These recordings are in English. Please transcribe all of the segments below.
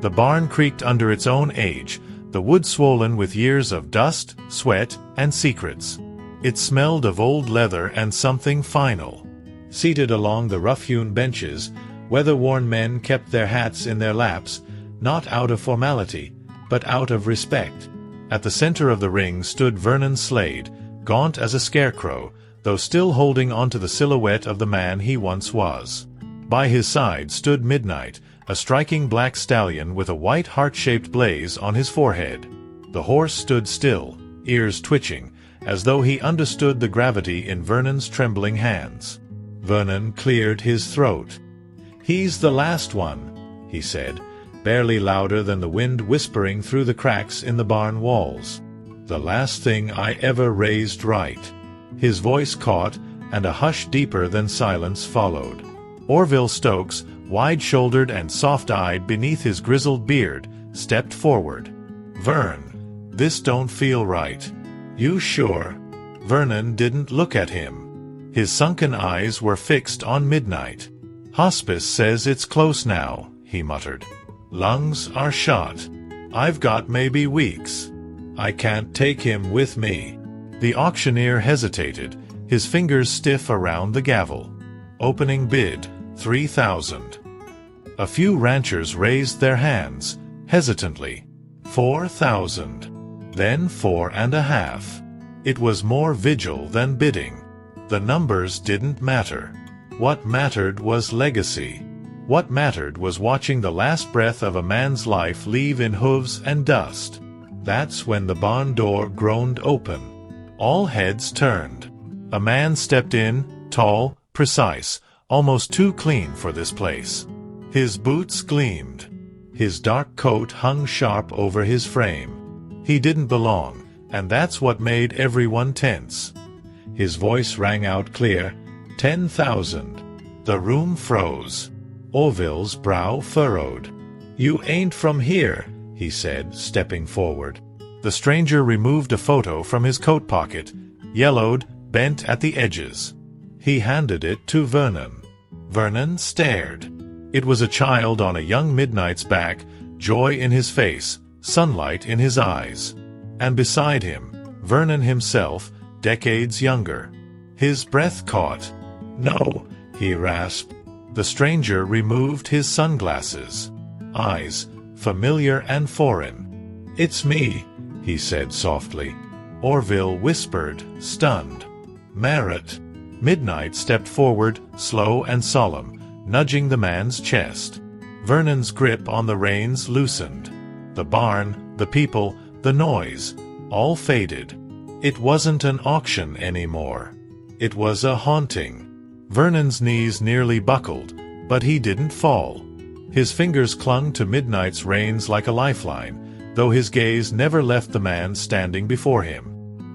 The barn creaked under its own age, the wood swollen with years of dust, sweat, and secrets. It smelled of old leather and something final. Seated along the rough-hewn benches, weather-worn men kept their hats in their laps, not out of formality, but out of respect. At the center of the ring stood Vernon Slade, gaunt as a scarecrow, though still holding onto the silhouette of the man he once was. By his side stood Midnight, a striking black stallion with a white heart-shaped blaze on his forehead. The horse stood still, ears twitching, as though he understood the gravity in Vernon's trembling hands. Vernon cleared his throat. "He's the last one," he said, barely louder than the wind whispering through the cracks in the barn walls. "The last thing I ever raised right." His voice caught, and a hush deeper than silence followed. Orville Stokes, wide-shouldered and soft-eyed beneath his grizzled beard, stepped forward. "Vern, this don't feel right." "You sure?" Vernon didn't look at him. His sunken eyes were fixed on Midnight. "Hospice says it's close now," he muttered. "Lungs are shot. I've got maybe weeks. I can't take him with me." The auctioneer hesitated, his fingers stiff around the gavel. Opening bid, 3,000. A few ranchers raised their hands, hesitantly. 4,000. Then 4.5. It was more vigil than bidding. The numbers didn't matter. What mattered was legacy. What mattered was watching the last breath of a man's life leave in hooves and dust. That's when the barn door groaned open. All heads turned. A man stepped in, tall, precise, almost too clean for this place. His boots gleamed. His dark coat hung sharp over his frame. He didn't belong, and that's what made everyone tense. His voice rang out clear, 10,000. The room froze. Orville's brow furrowed. "You ain't from here," he said, stepping forward. The stranger removed a photo from his coat pocket, yellowed, bent at the edges. He handed it to Vernon. Vernon stared. It was a child on a young Midnight's back, joy in his face, sunlight in his eyes. And beside him, Vernon himself, decades younger. His breath caught. "No," he rasped. The stranger removed his sunglasses. Eyes, familiar and foreign. "It's me," he said softly. Orville whispered, stunned. "Merritt." Midnight stepped forward, slow and solemn, nudging the man's chest. Vernon's grip on the reins loosened. The barn, the people, the noise, all faded. It wasn't an auction anymore. It was a haunting. Vernon's knees nearly buckled, but he didn't fall. His fingers clung to Midnight's reins like a lifeline, though his gaze never left the man standing before him.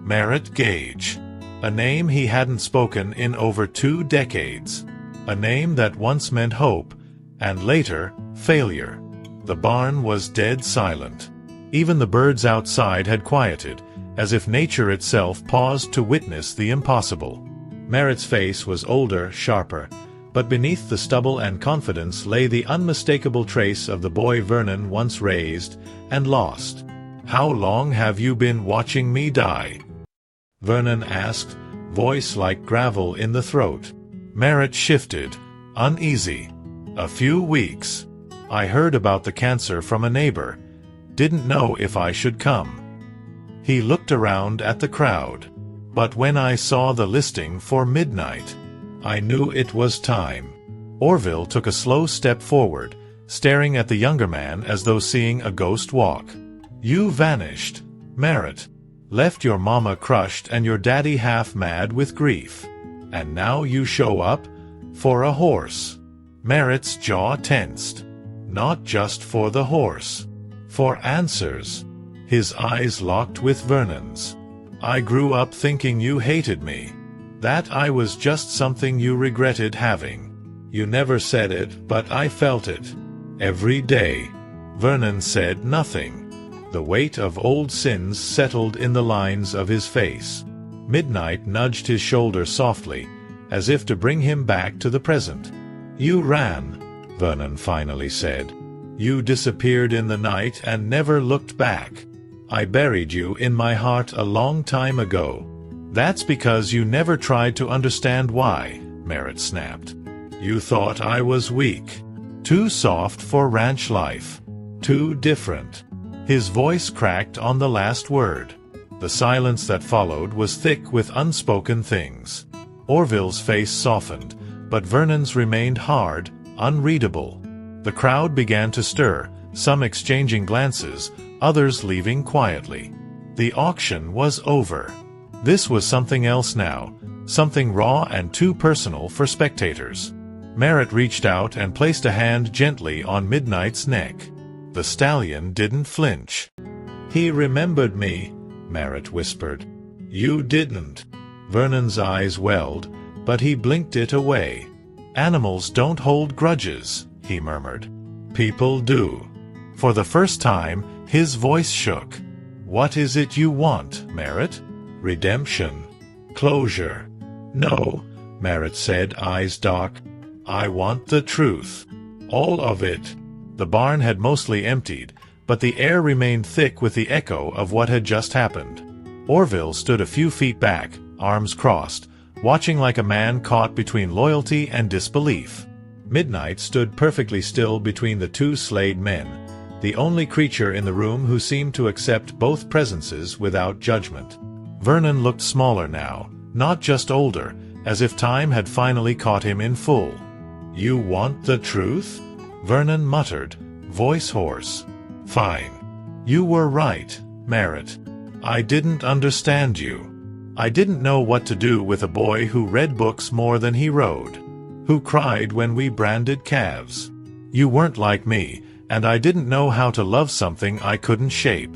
Merritt Gage. A name he hadn't spoken in over 2 decades. A name that once meant hope, and later, failure. The barn was dead silent. Even the birds outside had quieted, as if nature itself paused to witness the impossible. Merritt's face was older, sharper, but beneath the stubble and confidence lay the unmistakable trace of the boy Vernon once raised and lost. "How long have you been watching me die?" Vernon asked, voice like gravel in the throat. Merritt shifted, uneasy. "A few weeks. I heard about the cancer from a neighbor. Didn't know if I should come." He looked around at the crowd. "But when I saw the listing for Midnight, I knew it was time." Orville took a slow step forward, staring at the younger man as though seeing a ghost walk. "You vanished, Merritt. Left your mama crushed and your daddy half mad with grief. And now you show up? For a horse." Merritt's jaw tensed. Not just for the horse. For answers. His eyes locked with Vernon's. "I grew up thinking you hated me. That I was just something you regretted having. You never said it, but I felt it. Every day." Vernon said nothing. The weight of old sins settled in the lines of his face. Midnight nudged his shoulder softly, as if to bring him back to the present. "You ran," Vernon finally said. You disappeared in the night and never looked back. I buried you in my heart a long time ago. That's because you never tried to understand why, Merritt snapped. You thought I was weak. Too soft for ranch life. Too different. His voice cracked on the last word. The silence that followed was thick with unspoken things. Orville's face softened, but Vernon's remained hard, unreadable. The crowd began to stir, some exchanging glances, others leaving quietly. The auction was over. This was something else now, something raw and too personal for spectators. Merritt reached out and placed a hand gently on Midnight's neck. The stallion didn't flinch. He remembered me, Merritt whispered. You didn't. Vernon's eyes welled, but he blinked it away. Animals don't hold grudges, he murmured. People do. For the first time, his voice shook. What is it you want, Merritt? Redemption. Closure. No, Merritt said, eyes dark. I want the truth. All of it. The barn had mostly emptied, but the air remained thick with the echo of what had just happened. Orville stood a few feet back, arms crossed, watching like a man caught between loyalty and disbelief. Midnight stood perfectly still between the two Slade men, the only creature in the room who seemed to accept both presences without judgment. Vernon looked smaller now, not just older, as if time had finally caught him in full. You want the truth? Vernon muttered, voice hoarse. Fine. You were right, Merritt. I didn't understand you. I didn't know what to do with a boy who read books more than he rode, who cried when we branded calves. You weren't like me, and I didn't know how to love something I couldn't shape.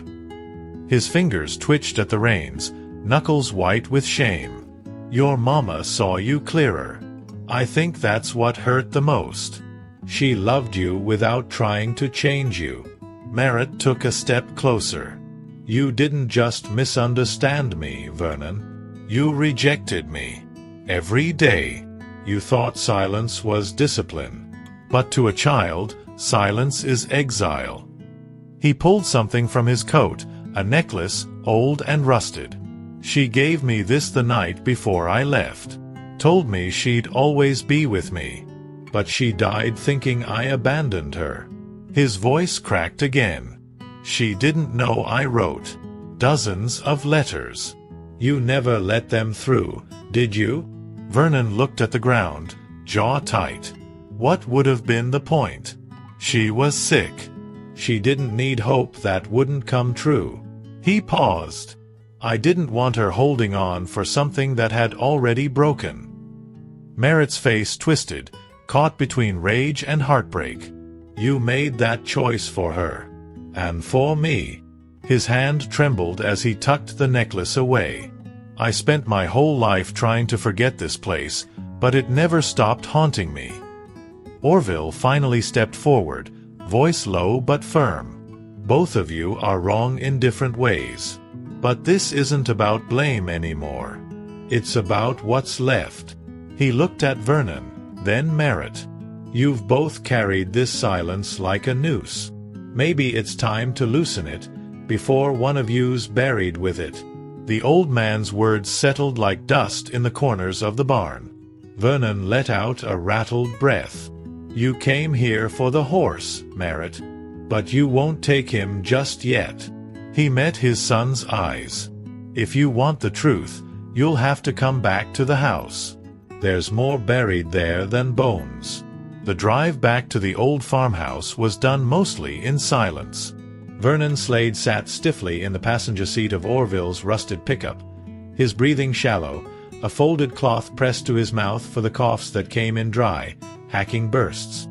His fingers twitched at the reins, knuckles white with shame. Your mama saw you clearer. I think that's what hurt the most. She loved you without trying to change you. Merritt took a step closer. You didn't just misunderstand me, Vernon. You rejected me. Every day. You thought silence was discipline. But to a child, silence is exile. He pulled something from his coat, a necklace, old and rusted. She gave me this the night before I left. Told me she'd always be with me. But she died thinking I abandoned her. His voice cracked again. She didn't know I wrote dozens of letters. You never let them through, did you? Vernon looked at the ground, jaw tight. What would have been the point? She was sick. She didn't need hope that wouldn't come true. He paused. I didn't want her holding on for something that had already broken. Merritt's face twisted, caught between rage and heartbreak. You made that choice for her. And for me. His hand trembled as he tucked the necklace away. I spent my whole life trying to forget this place, but it never stopped haunting me. Orville finally stepped forward, voice low but firm. Both of you are wrong in different ways. But this isn't about blame anymore. It's about what's left. He looked at Vernon, then Merritt. You've both carried this silence like a noose. Maybe it's time to loosen it, before one of you's buried with it. The old man's words settled like dust in the corners of the barn. Vernon let out a rattled breath. You came here for the horse, Merritt. But you won't take him just yet. He met his son's eyes. If you want the truth, you'll have to come back to the house. There's more buried there than bones. The drive back to the old farmhouse was done mostly in silence. Vernon Slade sat stiffly in the passenger seat of Orville's rusted pickup, his breathing shallow, a folded cloth pressed to his mouth for the coughs that came in dry, hacking bursts.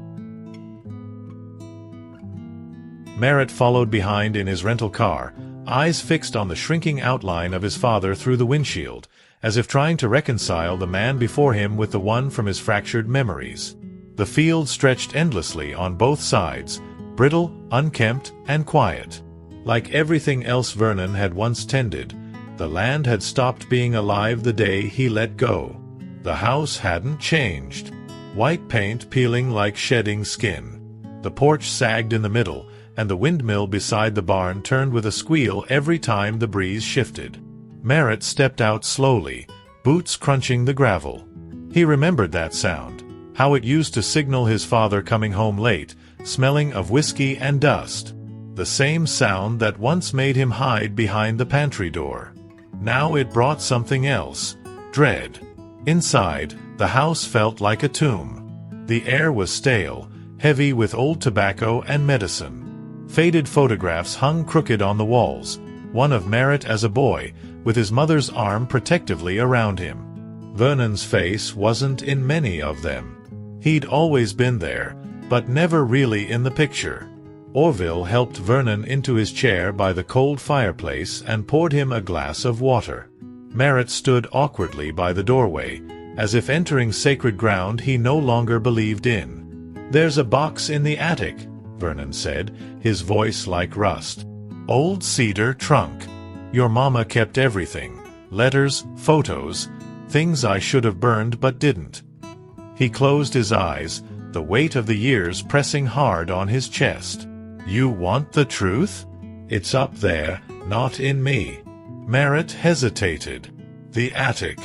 Merritt followed behind in his rental car, eyes fixed on the shrinking outline of his father through the windshield, as if trying to reconcile the man before him with the one from his fractured memories. The field stretched endlessly on both sides, brittle, unkempt, and quiet. Like everything else Vernon had once tended, the land had stopped being alive the day he let go. The house hadn't changed. White paint peeling like shedding skin. The porch sagged in the middle, and the windmill beside the barn turned with a squeal every time the breeze shifted. Merritt stepped out slowly, boots crunching the gravel. He remembered that sound, how it used to signal his father coming home late, smelling of whiskey and dust. The same sound that once made him hide behind the pantry door. Now it brought something else, dread. Inside, the house felt like a tomb. The air was stale, heavy with old tobacco and medicine. Faded photographs hung crooked on the walls, one of Merritt as a boy, with his mother's arm protectively around him. Vernon's face wasn't in many of them. He'd always been there, but never really in the picture. Orville helped Vernon into his chair by the cold fireplace and poured him a glass of water. Merritt stood awkwardly by the doorway, as if entering sacred ground he no longer believed in. "There's a box in the attic," Vernon said, his voice like rust. "Old cedar trunk. Your mama kept everything. Letters, photos, things I should have burned but didn't." He closed his eyes, the weight of the years pressing hard on his chest. "You want the truth? It's up there, not in me." Merritt hesitated. The attic.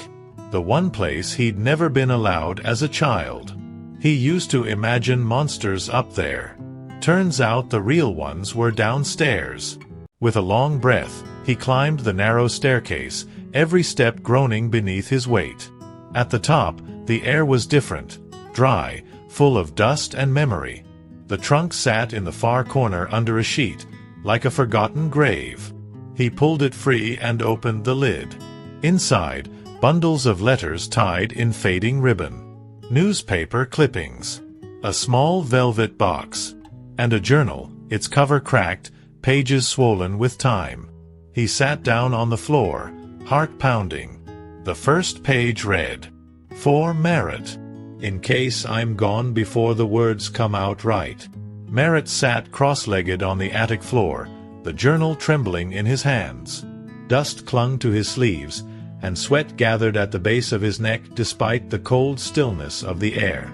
The one place he'd never been allowed as a child. He used to imagine monsters up there. Turns out the real ones were downstairs. With a long breath, he climbed the narrow staircase, every step groaning beneath his weight. At the top, the air was different, dry, full of dust and memory. The trunk sat in the far corner under a sheet, like a forgotten grave. He pulled it free and opened the lid. Inside, bundles of letters tied in fading ribbon. Newspaper clippings. A small velvet box. And a journal, its cover cracked, pages swollen with time. He sat down on the floor, heart pounding. The first page read, "For Merritt. In case I'm gone before the words come out right." Merritt sat cross-legged on the attic floor, the journal trembling in his hands. Dust clung to his sleeves, and sweat gathered at the base of his neck despite the cold stillness of the air.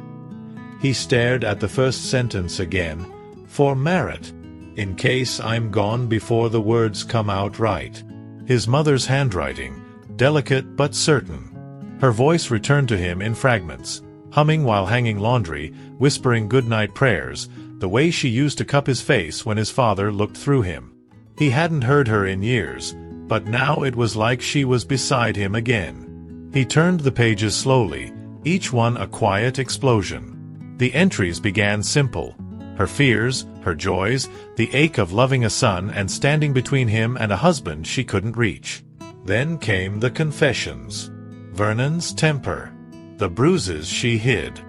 He stared at the first sentence again. "For Merritt. In case I'm gone before the words come out right." His mother's handwriting, delicate but certain. Her voice returned to him in fragments, humming while hanging laundry, whispering goodnight prayers, the way she used to cup his face when his father looked through him. He hadn't heard her in years, but now it was like she was beside him again. He turned the pages slowly, each one a quiet explosion. The entries began simple. Her fears, her joys, the ache of loving a son and standing between him and a husband she couldn't reach. Then came the confessions. Vernon's temper. The bruises she hid.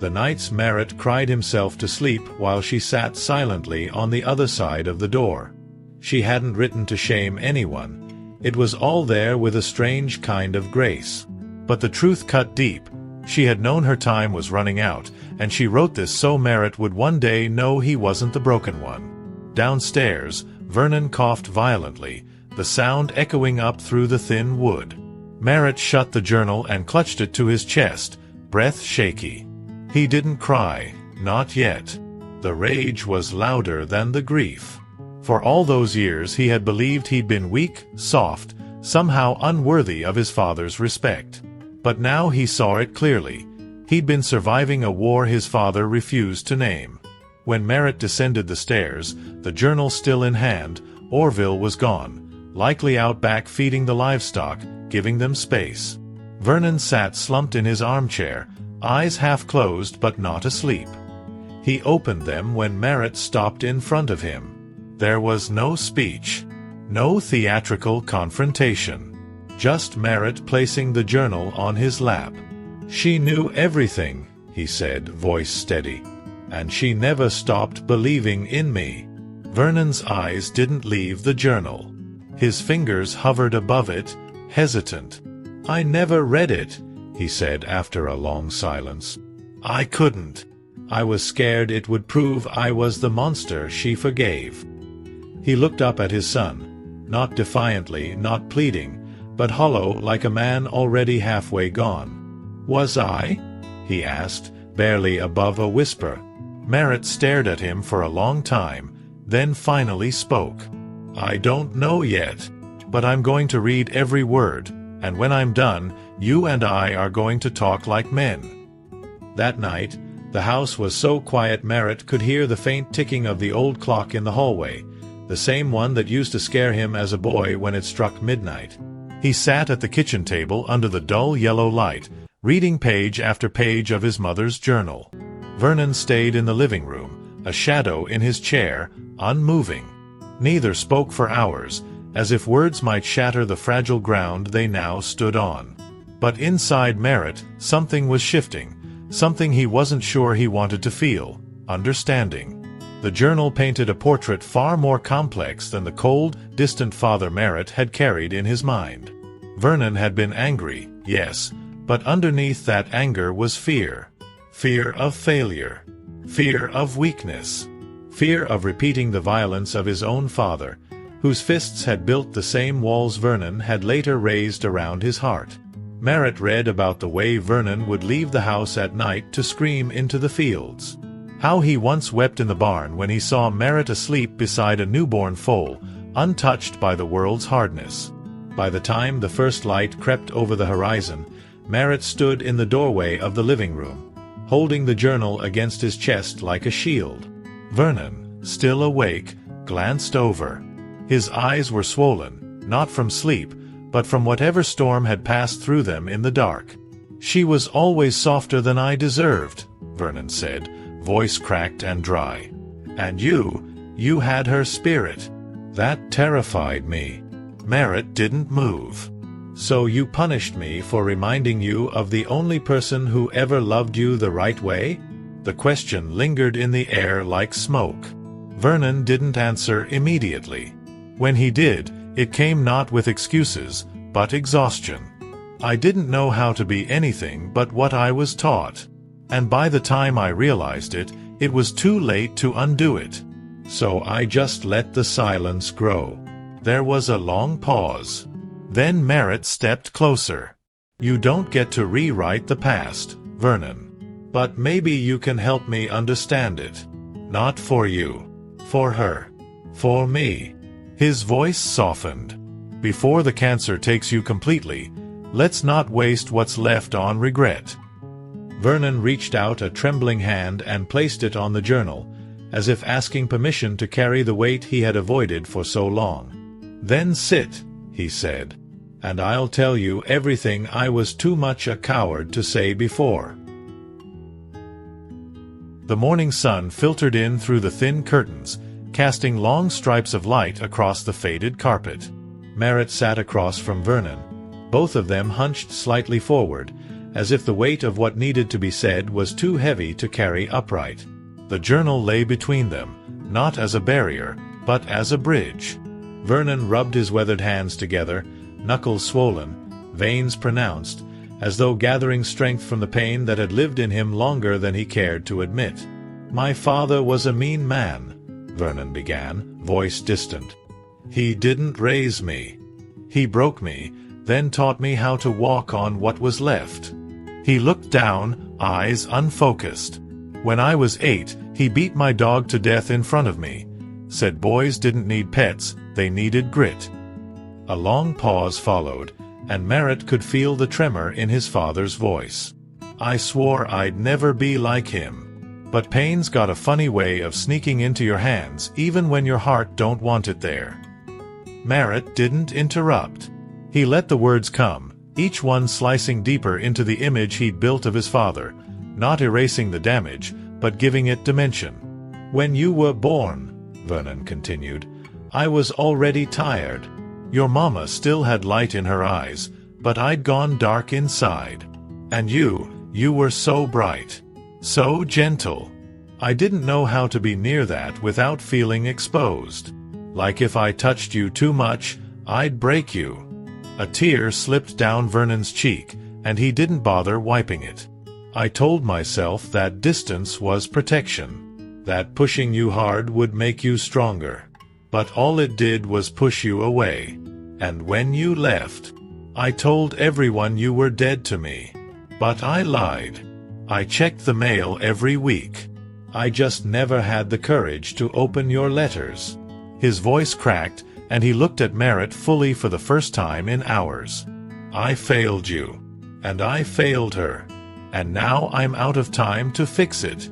The nights Merritt cried himself to sleep while she sat silently on the other side of the door. She hadn't written to shame anyone. It was all there with a strange kind of grace. But the truth cut deep. She had known her time was running out, and she wrote this so Merritt would one day know he wasn't the broken one. Downstairs, Vernon coughed violently, the sound echoing up through the thin wood. Merritt shut the journal and clutched it to his chest, breath shaky. He didn't cry, not yet. The rage was louder than the grief. For all those years he had believed he'd been weak, soft, somehow unworthy of his father's respect. But now he saw it clearly. He'd been surviving a war his father refused to name. When Merritt descended the stairs, the journal still in hand, Orville was gone, likely out back feeding the livestock, giving them space. Vernon sat slumped in his armchair, eyes half closed but not asleep. He opened them when Merritt stopped in front of him. There was no speech, no theatrical confrontation. Just Merritt placing the journal on his lap. "She knew everything," he said, voice steady. "And she never stopped believing in me." Vernon's eyes didn't leave the journal. His fingers hovered above it, hesitant. "I never read it," he said after a long silence. "I couldn't. I was scared it would prove I was the monster she forgave." He looked up at his son, not defiantly, not pleading, but hollow like a man already halfway gone. "Was I?" he asked, barely above a whisper. Merritt stared at him for a long time, then finally spoke. "I don't know yet, but I'm going to read every word, and when I'm done, you and I are going to talk like men." That night, the house was so quiet Merritt could hear the faint ticking of the old clock in the hallway, the same one that used to scare him as a boy when it struck midnight. He sat at the kitchen table under the dull yellow light, reading page after page of his mother's journal. Vernon stayed in the living room, a shadow in his chair, unmoving. Neither spoke for hours, as if words might shatter the fragile ground they now stood on. But inside Merritt, something was shifting, something he wasn't sure he wanted to feel, understanding. The journal painted a portrait far more complex than the cold, distant father Merritt had carried in his mind. Vernon had been angry, yes, but underneath that anger was fear. Fear of failure. Fear of weakness. Fear of repeating the violence of his own father, whose fists had built the same walls Vernon had later raised around his heart. Merritt read about the way Vernon would leave the house at night to scream into the fields. How he once wept in the barn when he saw Merritt asleep beside a newborn foal, untouched by the world's hardness. By the time the first light crept over the horizon, Merritt stood in the doorway of the living room, holding the journal against his chest like a shield. Vernon, still awake, glanced over. His eyes were swollen, not from sleep, but from whatever storm had passed through them in the dark. "She was always softer than I deserved," Vernon said, voice cracked and dry. "And you had her spirit. That terrified me." Merritt didn't move. "So you punished me for reminding you of the only person who ever loved you the right way?" The question lingered in the air like smoke. Vernon didn't answer immediately. When he did, it came not with excuses, but exhaustion. "I didn't know how to be anything but what I was taught. And by the time I realized it, it was too late to undo it. So I just let the silence grow." There was a long pause. Then Merritt stepped closer. "You don't get to rewrite the past, Vernon. But maybe you can help me understand it. Not for you. For her. For me." His voice softened. "Before the cancer takes you completely, let's not waste what's left on regret." Vernon reached out a trembling hand and placed it on the journal, as if asking permission to carry the weight he had avoided for so long. "Then sit," he said, "and I'll tell you everything I was too much a coward to say before." The morning sun filtered in through the thin curtains, casting long stripes of light across the faded carpet. Merritt sat across from Vernon, both of them hunched slightly forward, as if the weight of what needed to be said was too heavy to carry upright. The journal lay between them, not as a barrier, but as a bridge. Vernon rubbed his weathered hands together, knuckles swollen, veins pronounced, as though gathering strength from the pain that had lived in him longer than he cared to admit. "My father was a mean man," Vernon began, voice distant. "He didn't raise me. He broke me, then taught me how to walk on what was left." He looked down, eyes unfocused. "When I was 8, he beat my dog to death in front of me. Said boys didn't need pets, they needed grit." A long pause followed, and Merritt could feel the tremor in his father's voice. "I swore I'd never be like him. But pain's got a funny way of sneaking into your hands even when your heart don't want it there." Merritt didn't interrupt. He let the words come, each one slicing deeper into the image he'd built of his father, not erasing the damage, but giving it dimension. "When you were born," Vernon continued, "I was already tired. Your mama still had light in her eyes, but I'd gone dark inside. And you were so bright. So gentle. I didn't know how to be near that without feeling exposed. Like if I touched you too much, I'd break you." A tear slipped down Vernon's cheek, and he didn't bother wiping it. "I told myself that distance was protection, that pushing you hard would make you stronger. But all it did was push you away. And when you left, I told everyone you were dead to me. But I lied. I checked the mail every week. I just never had the courage to open your letters." His voice cracked, and he looked at Merritt fully for the first time in hours. "I failed you. And I failed her. And now I'm out of time to fix it."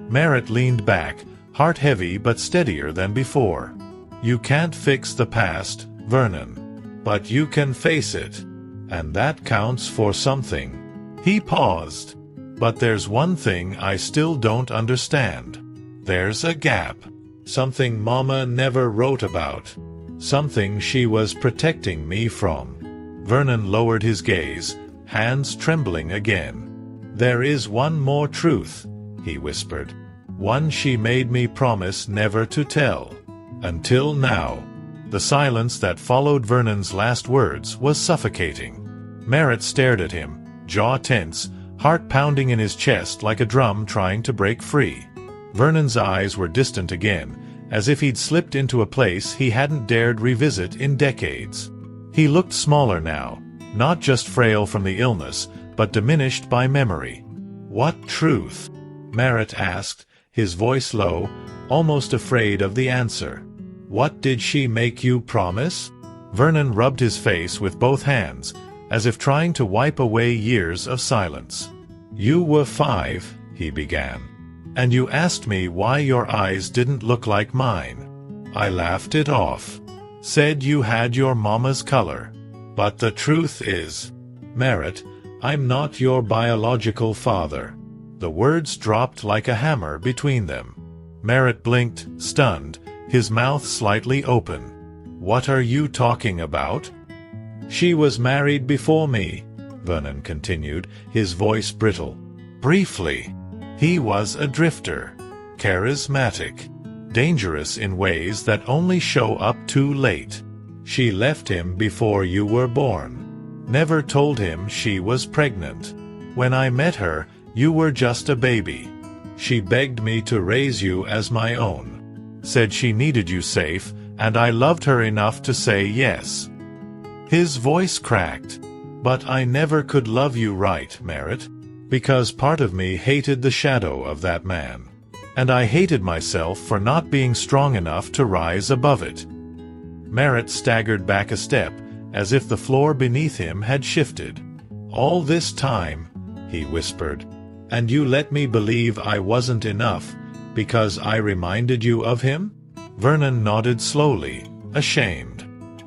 Merritt leaned back, heart heavy but steadier than before. "You can't fix the past, Vernon. But you can face it. And that counts for something." He paused. "But there's one thing I still don't understand. There's a gap. Something Mama never wrote about. Something she was protecting me from." Vernon lowered his gaze, hands trembling again. "There is one more truth," he whispered. "One she made me promise never to tell. Until now." The silence that followed Vernon's last words was suffocating. Merritt stared at him, jaw tense, heart pounding in his chest like a drum trying to break free. Vernon's eyes were distant again, as if he'd slipped into a place he hadn't dared revisit in decades. He looked smaller now, not just frail from the illness, but diminished by memory. "What truth?" Merritt asked, his voice low, almost afraid of the answer. "What did she make you promise?" Vernon rubbed his face with both hands, as if trying to wipe away years of silence. "You were 5, he began. "And you asked me why your eyes didn't look like mine. I laughed it off. Said you had your mama's color. But the truth is, Merritt, I'm not your biological father." The words dropped like a hammer between them. Merritt blinked, stunned, his mouth slightly open. "What are you talking about?" "She was married before me," Vernon continued, his voice brittle. "Briefly. He was a drifter. Charismatic. Dangerous in ways that only show up too late. She left him before you were born. Never told him she was pregnant. When I met her, you were just a baby. She begged me to raise you as my own. Said she needed you safe, and I loved her enough to say yes." His voice cracked. "But I never could love you right, Merritt, because part of me hated the shadow of that man. And I hated myself for not being strong enough to rise above it." Merritt staggered back a step, as if the floor beneath him had shifted. "All this time," he whispered, "and you let me believe I wasn't enough, because I reminded you of him?" Vernon nodded slowly, ashamed.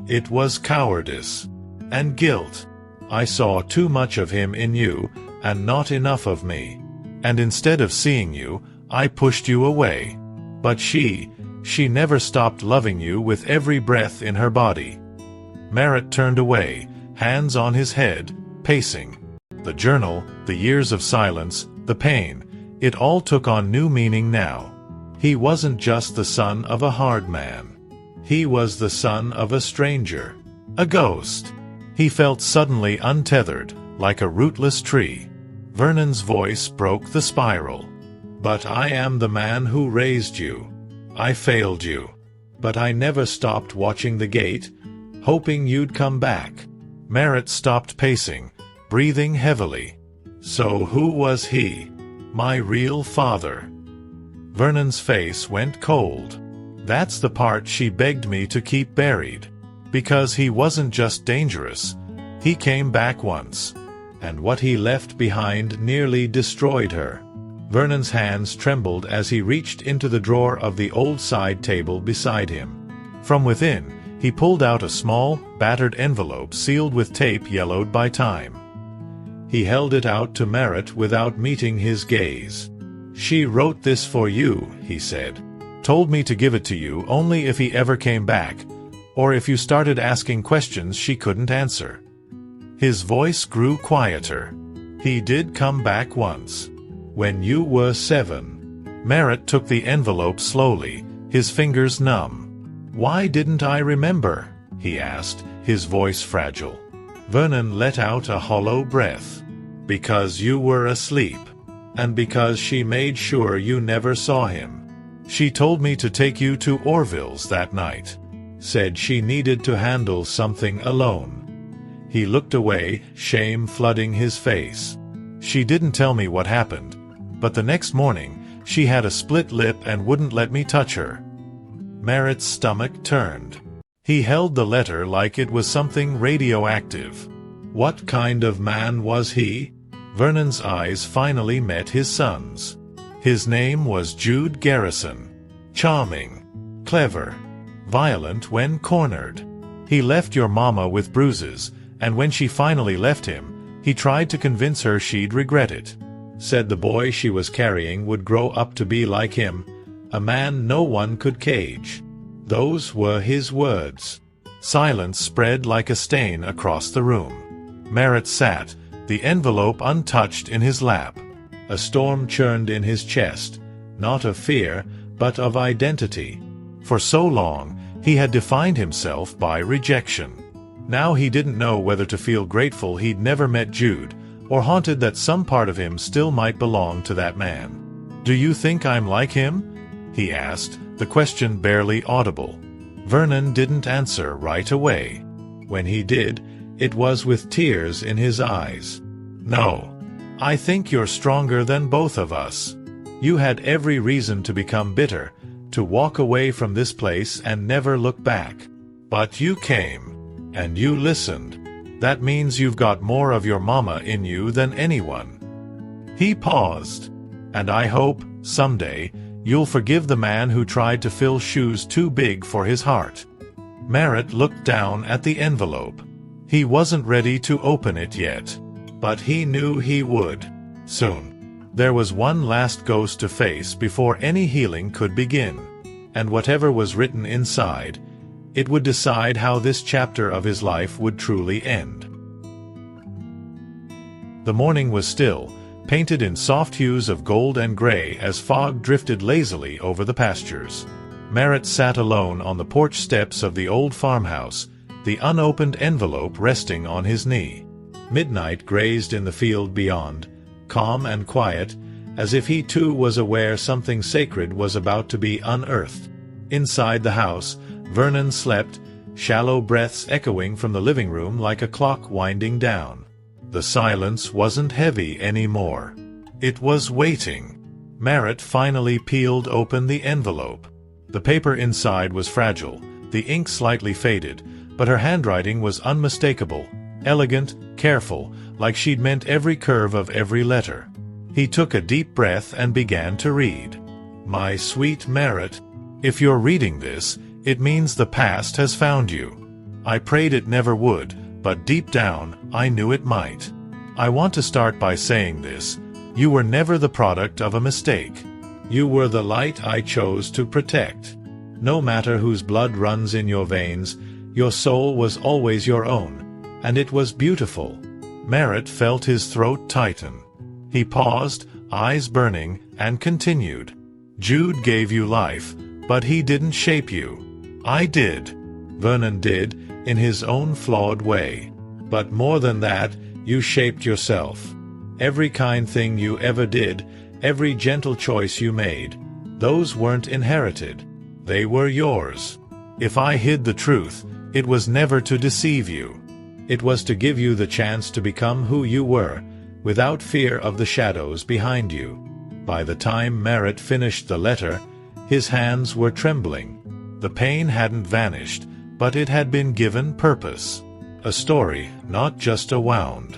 "It was cowardice. And guilt. I saw too much of him in you, and not enough of me. And instead of seeing you, I pushed you away. But she never stopped loving you with every breath in her body." Merritt turned away, hands on his head, pacing. The journal, the years of silence, the pain, it all took on new meaning now. He wasn't just the son of a hard man. He was the son of a stranger. A ghost. He felt suddenly untethered, like a rootless tree. Vernon's voice broke the spiral. "But I am the man who raised you. I failed you. But I never stopped watching the gate, hoping you'd come back." Merritt stopped pacing, breathing heavily. "So who was he? My real father?" Vernon's face went cold. "That's the part she begged me to keep buried. Because he wasn't just dangerous. He came back once. And what he left behind nearly destroyed her." Vernon's hands trembled as he reached into the drawer of the old side table beside him. From within, he pulled out a small, battered envelope sealed with tape yellowed by time. He held it out to Merritt without meeting his gaze. "She wrote this for you," he said. "Told me to give it to you only if he ever came back, or if you started asking questions she couldn't answer." His voice grew quieter. "He did come back once. When you were 7. Merritt took the envelope slowly, his fingers numb. "Why didn't I remember?" he asked, his voice fragile. Vernon let out a hollow breath. "Because you were asleep. And because she made sure you never saw him. She told me to take you to Orville's that night. Said she needed to handle something alone." He looked away, shame flooding his face. "She didn't tell me what happened, but the next morning, She had a split lip and wouldn't let me touch her." Merritt's stomach turned. He held the letter like it was something radioactive. What kind of man was he? Vernon's eyes finally met his son's. His name was Jude Garrison. Charming. Clever. Violent when cornered. He left your mama with bruises, and when she finally left him, he tried to convince her she'd regret it. Said the boy she was carrying would grow up to be like him, a man no one could cage. Those were his words. Silence spread like a stain across the room. Merritt sat, the envelope untouched in his lap. A storm churned in his chest, not of fear, but of identity. For so long, he had defined himself by rejection. Now he didn't know whether to feel grateful he'd never met Jude, or haunted that some part of him still might belong to that man. "Do you think I'm like him?" he asked, the question barely audible. Vernon didn't answer right away. When he did, it was with tears in his eyes. "No. I think you're stronger than both of us. You had every reason to become bitter, to walk away from this place and never look back. But you came, and you listened. That means you've got more of your mama in you than anyone." He paused. "And I hope, someday, you'll forgive the man who tried to fill shoes too big for his heart." Merritt looked down at the envelope. He wasn't ready to open it yet, but he knew he would. Soon. There was one last ghost to face before any healing could begin. And whatever was written inside, it would decide how this chapter of his life would truly end. The morning was still, painted in soft hues of gold and gray as fog drifted lazily over the pastures. Merritt sat alone on the porch steps of the old farmhouse, the unopened envelope resting on his knee. Midnight grazed in the field beyond, calm and quiet, as if he too was aware something sacred was about to be unearthed. Inside the house, Vernon slept, shallow breaths echoing from the living room like a clock winding down. The silence wasn't heavy anymore. It was waiting. Merritt finally peeled open the envelope. The paper inside was fragile, the ink slightly faded, but her handwriting was unmistakable, elegant, careful, like she'd meant every curve of every letter. He took a deep breath and began to read. "My sweet Merritt, if you're reading this, it means the past has found you. I prayed it never would, but deep down, I knew it might. I want to start by saying this. You were never the product of a mistake. You were the light I chose to protect. No matter whose blood runs in your veins, your soul was always your own, and it was beautiful." Merritt felt his throat tighten. He paused, eyes burning, and continued. "Jude gave you life, but he didn't shape you. I did. Vernon did, in his own flawed way. But more than that, you shaped yourself. Every kind thing you ever did, every gentle choice you made, those weren't inherited. They were yours. If I hid the truth, it was never to deceive you. It was to give you the chance to become who you were, without fear of the shadows behind you." By the time Merritt finished the letter, his hands were trembling. The pain hadn't vanished, but it had been given purpose. A story, not just a wound.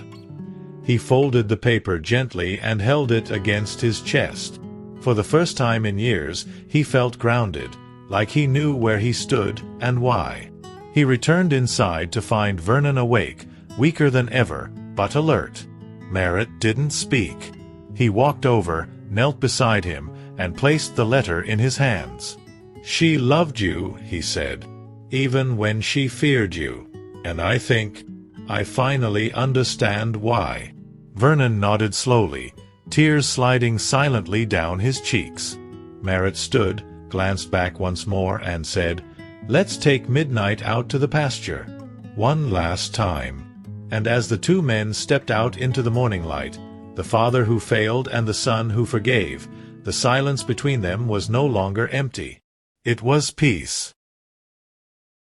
He folded the paper gently and held it against his chest. For the first time in years, he felt grounded, like he knew where he stood and why. He returned inside to find Vernon awake, weaker than ever, but alert. Merritt didn't speak. He walked over, knelt beside him, and placed the letter in his hands. "She loved you," he said, "even when she feared you. And I think I finally understand why." Vernon nodded slowly, tears sliding silently down his cheeks. Merritt stood, glanced back once more, and said, "Let's take midnight out to the pasture. One last time." And as the two men stepped out into the morning light, the father who failed and the son who forgave, the silence between them was no longer empty. It was peace.